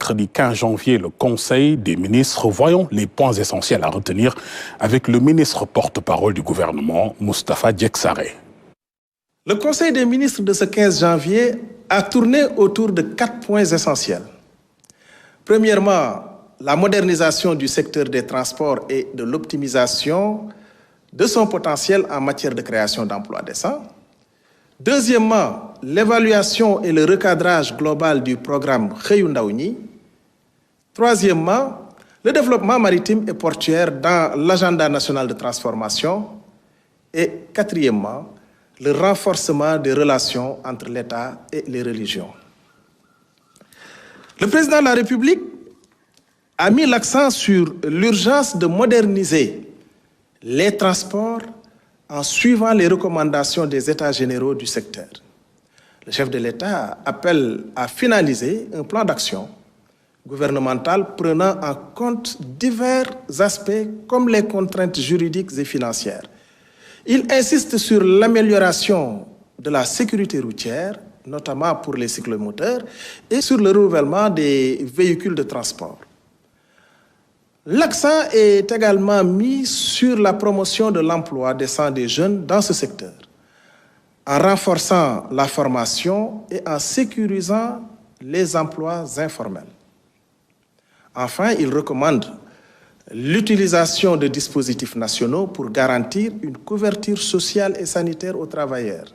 mercredi 15 janvier le Conseil des ministres. Voyons les points essentiels à retenir avec le ministre porte-parole du gouvernement, Moustapha Diacksaré. Le Conseil des ministres de ce 15 janvier a tourné autour de 4 points essentiels. Premièrement, la modernisation du secteur des transports et de l'optimisation de son potentiel en matière de création d'emplois décents. Deuxièmement, l'évaluation et le recadrage global du programme Xëyu Ndaw ñi. Troisièmement, le développement maritime et portuaire dans l'agenda national de transformation. Et quatrièmement, le renforcement des relations entre l'État et les religions. Le président de la République a mis l'accent sur l'urgence de moderniser les transports en suivant les recommandations des États généraux du secteur. Le chef de l'État appelle à finaliser un plan d'action gouvernemental prenant en compte divers aspects comme les contraintes juridiques et financières. Il insiste sur l'amélioration de la sécurité routière, notamment pour les cyclomoteurs, et sur le renouvellement des véhicules de transport. L'accent est également mis sur la promotion de l'emploi décent des jeunes dans ce secteur, en renforçant la formation et en sécurisant les emplois informels. Enfin, il recommande l'utilisation de dispositifs nationaux pour garantir une couverture sociale et sanitaire aux travailleurs.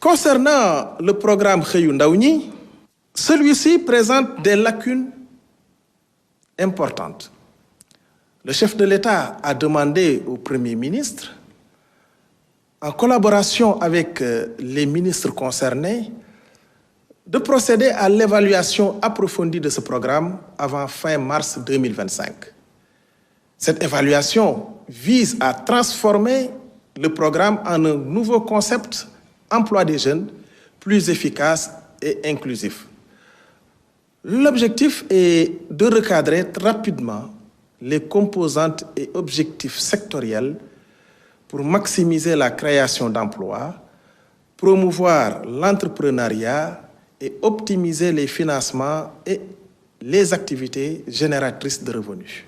Concernant le programme Xëyu Ndaw ñi, celui-ci présente des lacunes importantes. Le chef de l'État a demandé au Premier ministre, en collaboration avec les ministres concernés, de procéder à l'évaluation approfondie de ce programme avant fin mars 2025. Cette évaluation vise à transformer le programme en un nouveau concept emploi des jeunes plus efficace et inclusif. L'objectif est de recadrer rapidement les composantes et objectifs sectoriels pour maximiser la création d'emplois, promouvoir l'entrepreneuriat et optimiser les financements et les activités génératrices de revenus.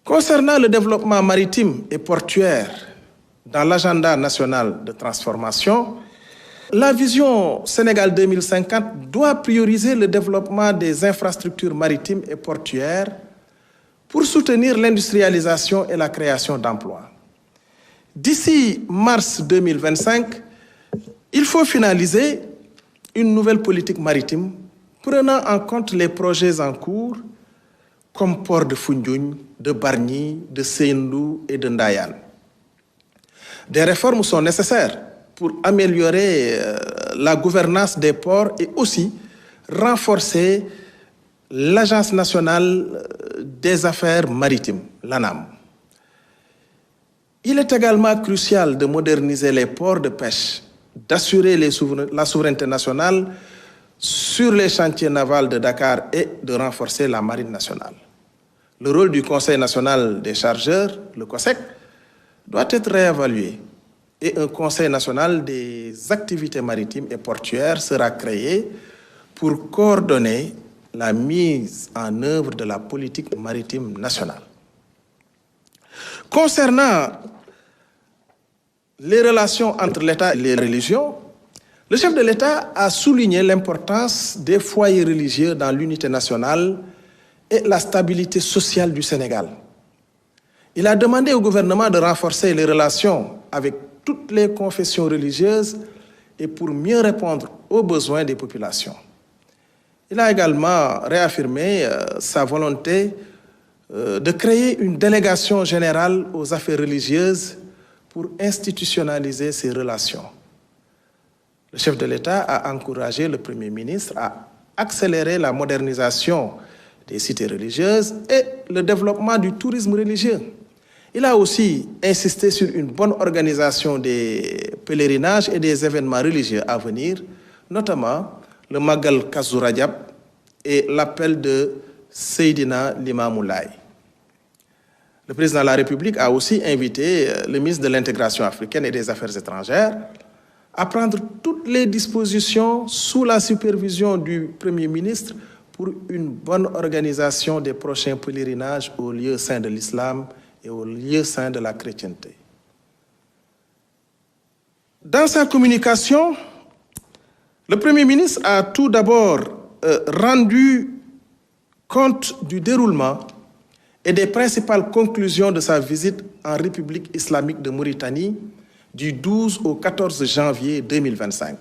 Concernant le développement maritime et portuaire dans l'agenda national de transformation, la vision Sénégal 2050 doit prioriser le développement des infrastructures maritimes et portuaires pour soutenir l'industrialisation et la création d'emplois. D'ici mars 2025, il faut finaliser une nouvelle politique maritime prenant en compte les projets en cours comme port de Foundiougne, de Bargny, de Sendou et de Ndayane. Des réformes sont nécessaires pour améliorer la gouvernance des ports et aussi renforcer l'Agence nationale des affaires maritimes, l'ANAM. Il est également crucial de moderniser les ports de pêche, d'assurer la souveraineté nationale sur les chantiers navals de Dakar et de renforcer la marine nationale. Le rôle du Conseil national des chargeurs, le COSEC, doit être réévalué et un Conseil national des activités maritimes et portuaires sera créé pour coordonner la mise en œuvre de la politique maritime nationale. Concernant les relations entre l'État et les religions, le chef de l'État a souligné l'importance des foyers religieux dans l'unité nationale et la stabilité sociale du Sénégal. Il a demandé au gouvernement de renforcer les relations avec toutes les confessions religieuses et pour mieux répondre aux besoins des populations. Il a également réaffirmé sa volonté de créer une délégation générale aux affaires religieuses pour institutionnaliser ces relations. Le chef de l'État a encouragé le Premier ministre à accélérer la modernisation des cités religieuses et le développement du tourisme religieux. Il a aussi insisté sur une bonne organisation des pèlerinages et des événements religieux à venir, notamment le Magal Kazu Rajab et l'appel de Seydina Limamou Laye. Le président de la République a aussi invité le ministre de l'Intégration africaine et des Affaires étrangères, à prendre toutes les dispositions sous la supervision du Premier ministre pour une bonne organisation des prochains pèlerinages aux lieux saints de l'islam et aux lieux saints de la chrétienté. Dans sa communication, le Premier ministre a tout d'abord rendu compte du déroulement et des principales conclusions de sa visite en République islamique de Mauritanie du 12 au 14 janvier 2025.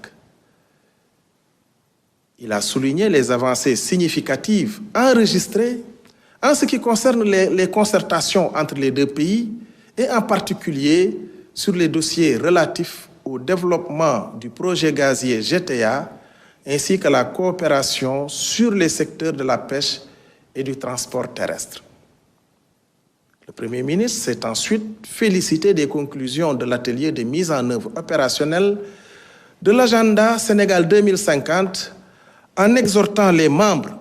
Il a souligné les avancées significatives enregistrées en ce qui concerne les concertations entre les deux pays et en particulier sur les dossiers relatifs au développement du projet gazier GTA ainsi que la coopération sur les secteurs de la pêche et du transport terrestre. Le Premier ministre s'est ensuite félicité des conclusions de l'atelier de mise en œuvre opérationnelle de l'agenda Sénégal 2050 en exhortant les membres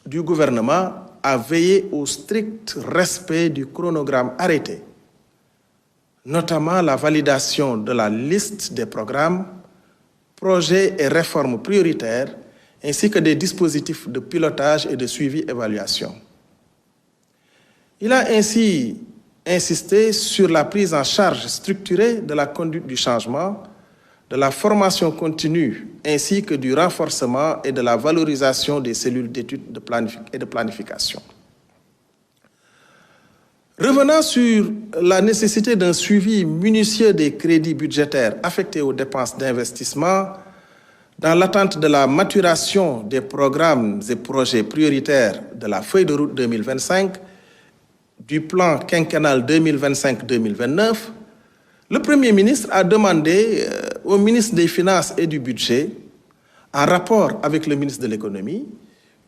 du gouvernement à veiller au strict respect du chronogramme arrêté, notamment la validation de la liste des programmes, projets et réformes prioritaires, ainsi que des dispositifs de pilotage et de suivi-évaluation. Il a ainsi insisté sur la prise en charge structurée de la conduite du changement, de la formation continue, ainsi que du renforcement et de la valorisation des cellules d'études et de planification. Revenant sur la nécessité d'un suivi minutieux des crédits budgétaires affectés aux dépenses d'investissement, dans l'attente de la maturation des programmes et projets prioritaires de la feuille de route 2025, du plan quinquennal 2025-2029, le Premier ministre a demandé au ministre des Finances et du Budget, en rapport avec le ministre de l'Économie,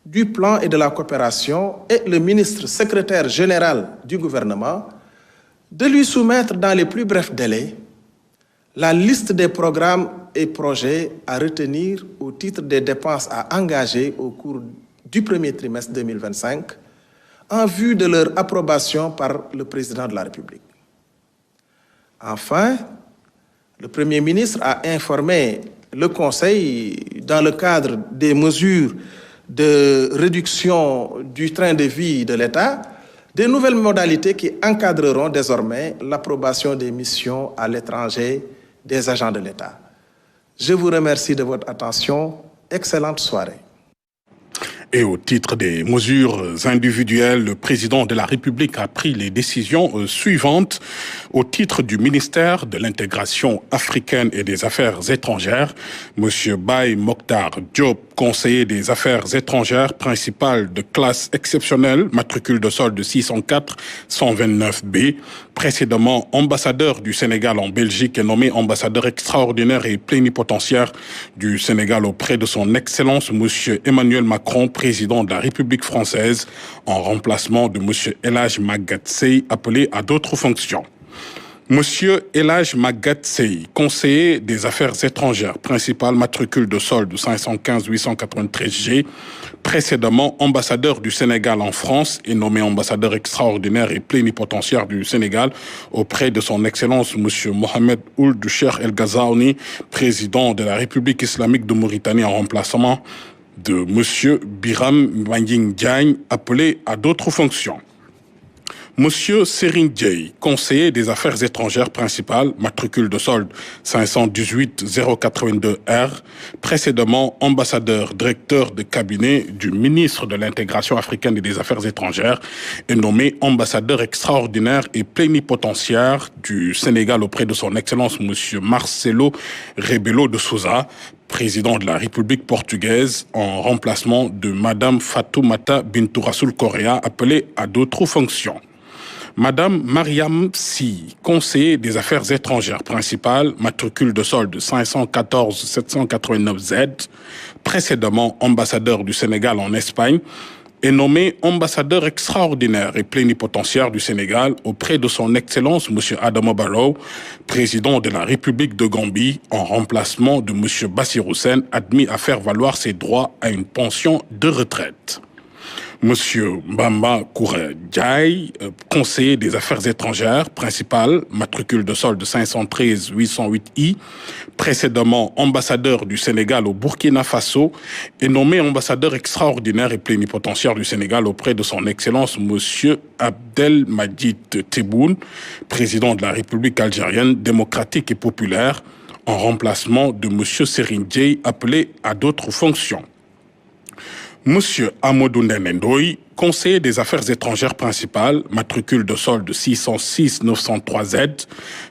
du Plan et de la Coopération et le ministre secrétaire général du gouvernement, de lui soumettre dans les plus brefs délais la liste des programmes et projets à retenir au titre des dépenses à engager au cours du premier trimestre 2025 en vue de leur approbation par le président de la République. Enfin, le Premier ministre a informé le Conseil dans le cadre des mesures de réduction du train de vie de l'État, des nouvelles modalités qui encadreront désormais l'approbation des missions à l'étranger des agents de l'État. Je vous remercie de votre attention. Excellente soirée. Et au titre des mesures individuelles, le président de la République a pris les décisions suivantes. Au titre du ministère de l'intégration africaine et des affaires étrangères, M. Baye Mokhtar Diop, conseiller des affaires étrangères, principal de classe exceptionnelle, matricule de solde 604-129B, précédemment ambassadeur du Sénégal en Belgique et nommé ambassadeur extraordinaire et plénipotentiaire du Sénégal auprès de son Excellence M. Emmanuel Macron, président de la République française, en remplacement de M. El Hadj Magatte Seye, appelé à d'autres fonctions. Monsieur El Hadj Magatte Seye, conseiller des affaires étrangères, principal matricule de solde 515-893G, précédemment ambassadeur du Sénégal en France et nommé ambassadeur extraordinaire et plénipotentiaire du Sénégal auprès de son Excellence Monsieur Mohamed Ould Cheikh El Ghazouani, président de la République islamique de Mauritanie, en remplacement de Monsieur Biram Mbagnick Diagne, appelé à d'autres fonctions. Monsieur Serigne Dieye, conseiller des affaires étrangères principales, matricule de solde 518-082R, précédemment ambassadeur, directeur de cabinet du ministre de l'intégration africaine et des affaires étrangères, est nommé ambassadeur extraordinaire et plénipotentiaire du Sénégal auprès de son Excellence Monsieur Marcelo Rebelo de Sousa, président de la République portugaise, en remplacement de Madame Fatoumata Bintou Rassoul Correa, appelée à d'autres fonctions. Madame Mariam Sy, conseiller des affaires étrangères principales, matricule de solde 514-789Z, précédemment ambassadeur du Sénégal en Espagne, est nommée ambassadeur extraordinaire et plénipotentiaire du Sénégal auprès de son Excellence M. Adama Barrow, président de la République de Gambie, en remplacement de M. Bassirou Sène, admis à faire valoir ses droits à une pension de retraite. Monsieur Mbamba Koura-Diaye, conseiller des affaires étrangères, principal, matricule de solde 513 808I, précédemment ambassadeur du Sénégal au Burkina Faso, est nommé ambassadeur extraordinaire et plénipotentiaire du Sénégal auprès de son Excellence Monsieur Abdelmadjid Tebboune, président de la République algérienne démocratique et populaire, en remplacement de Monsieur Serigne Dieye, appelé à d'autres fonctions. Monsieur Amadou Ndendoy, conseiller des affaires étrangères principales, matricule de solde 606 903Z,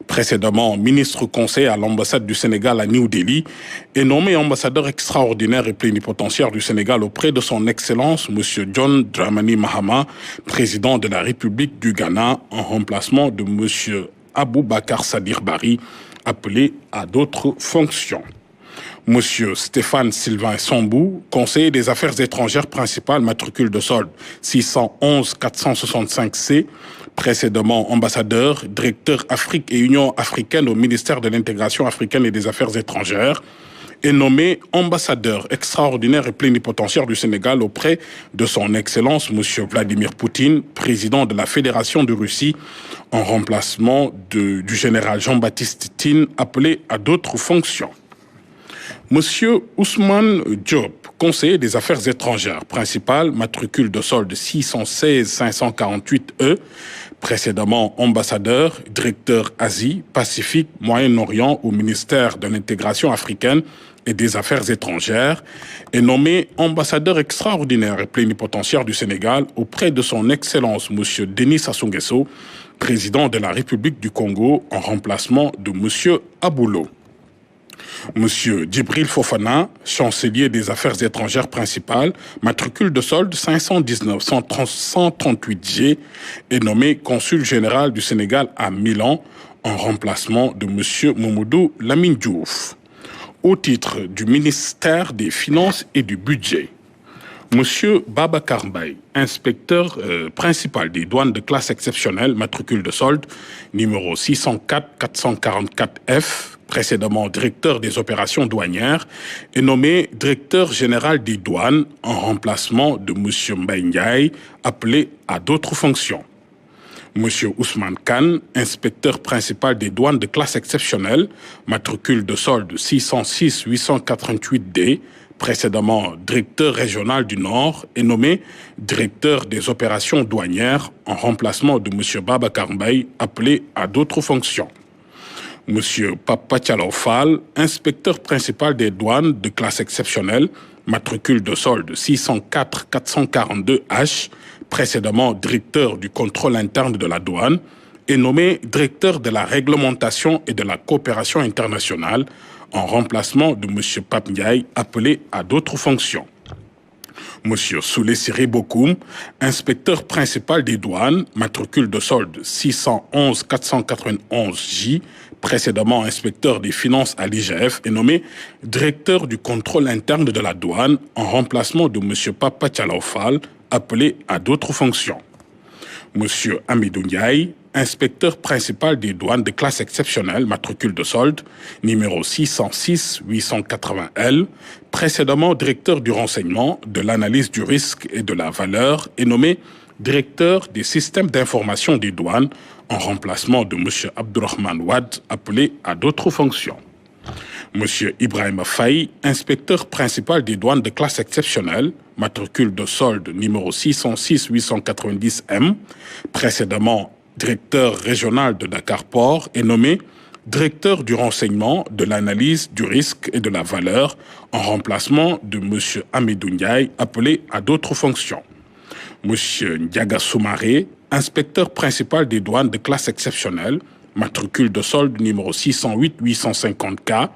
précédemment ministre conseiller à l'ambassade du Sénégal à New Delhi, est nommé ambassadeur extraordinaire et plénipotentiaire du Sénégal auprès de son Excellence Monsieur John Dramani Mahama, président de la République du Ghana, en remplacement de Monsieur Aboubakar Sadir Bari, appelé à d'autres fonctions. Monsieur Stéphane Sylvain Sambou, conseiller des affaires étrangères principales, matricule de solde 611 465C, précédemment ambassadeur, directeur Afrique et Union africaine au ministère de l'intégration africaine et des affaires étrangères, est nommé ambassadeur extraordinaire et plénipotentiaire du Sénégal auprès de son Excellence Monsieur Vladimir Poutine, président de la Fédération de Russie, en remplacement du général Jean-Baptiste Tine, appelé à d'autres fonctions. Monsieur Ousmane Diop, conseiller des affaires étrangères, principal, matricule de solde 616 548E, précédemment ambassadeur, directeur Asie, Pacifique, Moyen-Orient au ministère de l'intégration africaine et des affaires étrangères, est nommé ambassadeur extraordinaire et plénipotentiaire du Sénégal auprès de son Excellence Monsieur Denis Sassou Nguesso, président de la République du Congo, en remplacement de Monsieur Aboulo. Monsieur Djibril Fofana, chancelier des affaires étrangères principales, matricule de solde 519 138G, est nommé consul général du Sénégal à Milan, en remplacement de Monsieur Mamadou Lamine Diouf. Au titre du ministère des Finances et du Budget, Monsieur Babacar Mbaye, inspecteur principal des douanes de classe exceptionnelle, matricule de solde, numéro 604 444F, précédemment directeur des opérations douanières, est nommé directeur général des douanes en remplacement de Monsieur Mbaye Ndiaye, appelé à d'autres fonctions. Monsieur Ousmane Kane, inspecteur principal des douanes de classe exceptionnelle, matricule de solde 606 888D, précédemment directeur régional du Nord, est nommé directeur des opérations douanières en remplacement de Monsieur Babacar Mbaye, appelé à d'autres fonctions. Monsieur Papa Fall, inspecteur principal des douanes de classe exceptionnelle, matricule de solde 604 442H, précédemment directeur du contrôle interne de la douane, est nommé directeur de la réglementation et de la coopération internationale, en remplacement de Monsieur Pape Ndiaye, appelé à d'autres fonctions. Monsieur Soulé Siri Bokoum, inspecteur principal des douanes, matricule de solde 611 491J, précédemment inspecteur des finances à l'IGF, est nommé directeur du contrôle interne de la douane, en remplacement de Monsieur Papa Fall, appelé à d'autres fonctions. Monsieur Amidou Ndiaye, inspecteur principal des douanes de classe exceptionnelle, matricule de solde, numéro 606 880L, précédemment directeur du renseignement, de l'analyse du risque et de la valeur, est nommé directeur des systèmes d'information des douanes, en remplacement de Monsieur Abdourahmane Wad, appelé à d'autres fonctions. Monsieur Ibrahim Faye, inspecteur principal des douanes de classe exceptionnelle, matricule de solde numéro 606 890M, précédemment directeur régional de Dakar Port, est nommé directeur du renseignement, de l'analyse du risque et de la valeur, en remplacement de Monsieur Amidou Ndiaye, appelé à d'autres fonctions. Monsieur Ndiaga Soumaré, inspecteur principal des douanes de classe exceptionnelle, matricule de solde numéro 608 850K,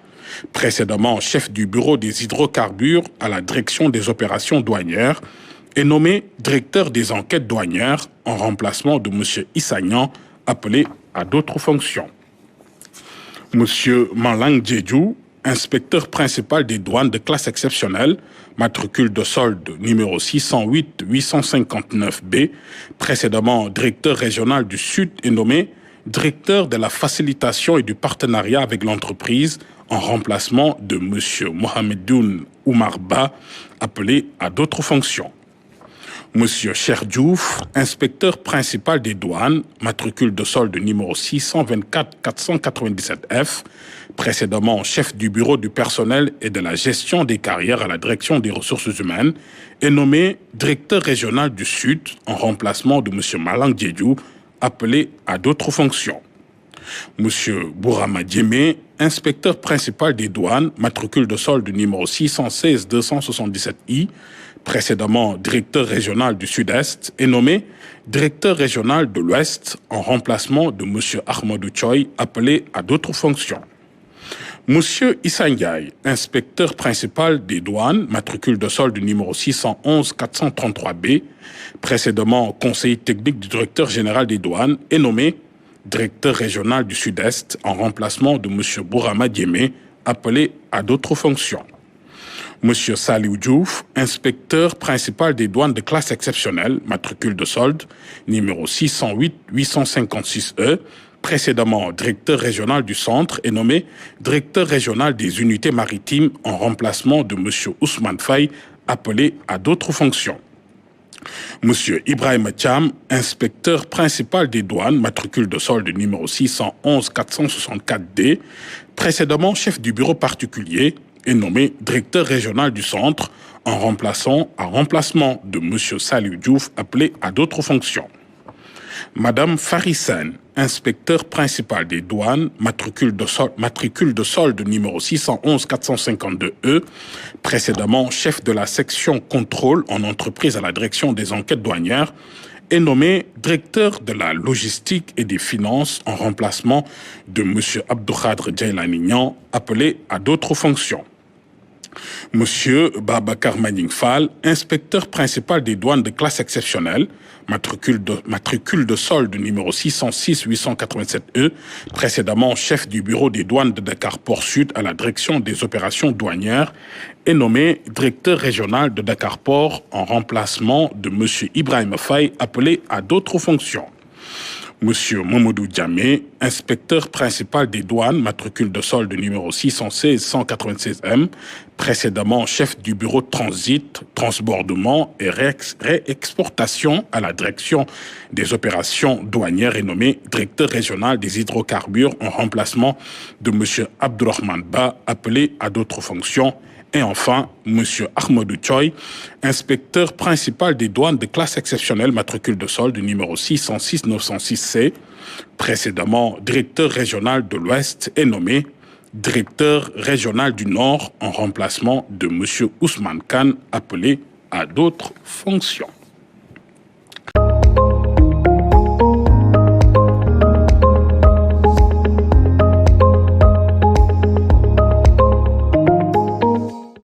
précédemment chef du bureau des hydrocarbures à la direction des opérations douanières, est nommé directeur des enquêtes douanières en remplacement de M. Issagnan, appelé à d'autres fonctions. M. Malang Djedjou, inspecteur principal des douanes de classe exceptionnelle, matricule de solde numéro 608 859B, précédemment directeur régional du Sud, est nommé directeur de la facilitation et du partenariat avec l'entreprise en remplacement de M. Mohamedoun Oumarba, appelé à d'autres fonctions. Monsieur Cheikh Diouf, inspecteur principal des douanes, matricule de solde numéro 624 497F, précédemment chef du bureau du personnel et de la gestion des carrières à la direction des ressources humaines, est nommé directeur régional du Sud en remplacement de monsieur Malang Diédiou, appelé à d'autres fonctions. Monsieur Bourama Diémé, inspecteur principal des douanes, matricule de solde numéro 616 277I, précédemment directeur régional du Sud-Est, est nommé directeur régional de l'Ouest en remplacement de monsieur Ahmadou Choy, appelé à d'autres fonctions. Monsieur Issa Ndiaye, inspecteur principal des douanes, matricule de solde numéro 611 433B, précédemment conseiller technique du directeur général des douanes, est nommé directeur régional du Sud-Est en remplacement de monsieur Bourama Diémé, appelé à d'autres fonctions. Monsieur Saliou Diouf, inspecteur principal des douanes de classe exceptionnelle, matricule de solde numéro 608 856E, précédemment directeur régional du centre, est nommé directeur régional des unités maritimes en remplacement de monsieur Ousmane Faye, appelé à d'autres fonctions. Monsieur Ibrahim Thiam, inspecteur principal des douanes, matricule de solde numéro 611 464D, précédemment chef du bureau particulier, est nommé directeur régional du centre en remplacement de monsieur Saliou Diouf, appelé à d'autres fonctions. Madame Farisen, inspecteur principal des douanes, matricule de solde numéro 611 452E, précédemment chef de la section contrôle en entreprise à la direction des enquêtes douanières, est nommé directeur de la logistique et des finances en remplacement de monsieur Abdoukhadre Djaïlanignan, appelé à d'autres fonctions. Monsieur Babacar Manning Fall, inspecteur principal des douanes de classe exceptionnelle, matricule de solde numéro 606 887E, précédemment chef du bureau des douanes de Dakar Port Sud à la direction des opérations douanières, est nommé directeur régional de Dakar Port en remplacement de monsieur Ibrahim Faye, appelé à d'autres fonctions. Monsieur Momodou Diamé, inspecteur principal des douanes, matricule de solde numéro 616 196M, précédemment chef du bureau de transit, transbordement et réexportation à la direction des opérations douanières, est nommé directeur régional des hydrocarbures en remplacement de monsieur Abdourahmane Ba, appelé à d'autres fonctions. Et enfin, M. Ahmadou Choy, inspecteur principal des douanes de classe exceptionnelle, matricule de solde numéro 606-906C, précédemment directeur régional de l'Ouest, est nommé directeur régional du Nord en remplacement de M. Ousmane Khan, appelé à d'autres fonctions.